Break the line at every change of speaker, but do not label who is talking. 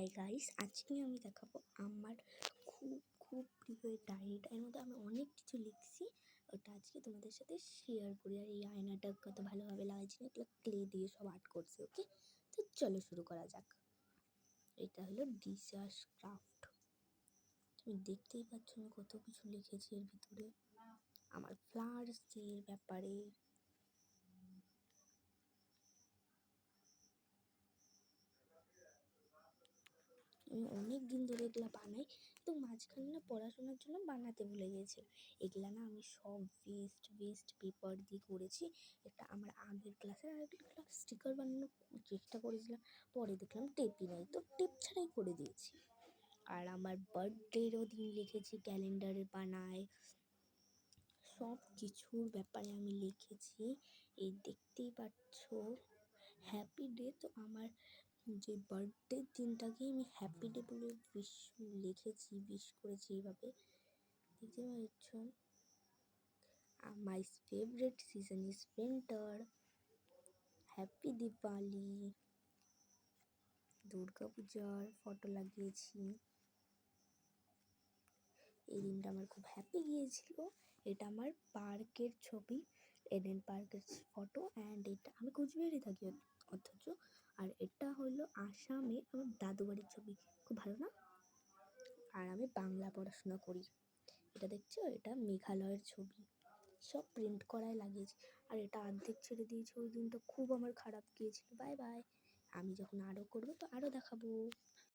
Hi guys, আজকে আমি দেখাবো আমার খুব খুব প্রিয় ডায়েরিটা। এর মধ্যে আমি অনেক কিছু লিখছি, ওটা আজকে তোমাদের সাথে শেয়ার করি। আর এই আয়নাটা কত ভালোভাবে লাগাইছি না, এগুলো ক্লে দিয়ে সব আর্ট করছি। ওকে, তো চলো শুরু করা যাক। এটা হলো ডিশাস ক্রাফট। তুমি দেখতেই পাচ্ছ আমি কত কিছু লিখেছি এর ভিতরে, আমার ফ্লাওয়ার্সের ব্যাপারে। আমি অনেক দিন ধরে এগুলো বানাই, তো মাঝখানে না পড়াশোনার জন্য বানাতে ভুলে গেছিলাম। এগুলো না আমি সব ওয়েস্ট পেপার দিয়ে করেছি। এটা আমার আগের ক্লাসের আরেকটা ক্লাস স্টিকার বানানোর চেষ্টা করেছিলাম, পরে দেখলাম টেপই নাই, তো টেপ ছাড়াই করে দিয়েছি। আর আমার বার্থডেরও দিন লিখেছি, ক্যালেন্ডারে বানায়, সব কিছুর ব্যাপারে আমি লিখেছি। এই দেখতেই পাচ্ছ হ্যাপি ডে। তো আমার যে বার্থডের দিনটাকে আমি হ্যাপি ডে বলে লিখেছি, উইশ করেছি এইভাবে, দেখতে পাচ্ছ। My favourite season is winter, happy Diwali, Durga পূজার ফটো লাগিয়েছি। এই দিনটা আমার খুব হ্যাপি গিয়েছিল। এটা আমার পার্কের ছবি, এডেন পার্কের ফটো। অ্যান্ড এটা আমি কুচবিহারে থাকি অথচ, আর এটা হলো আসামে আমার দাদু বাড়ির ছবি। খুব ভালো না? আর আমি বাংলা পড়াশোনা করি। এটা দেখছো, এটা মেঘালয়ের ছবি, সব প্রিন্ট করায় লাগিয়েছি। আর এটা অর্ধেক ছেড়ে দিয়েছি, ওই দিনটা খুব আমার খারাপ গিয়েছিল। বাই বাই, আমি যখন আরও করবো তো আরও দেখাবো।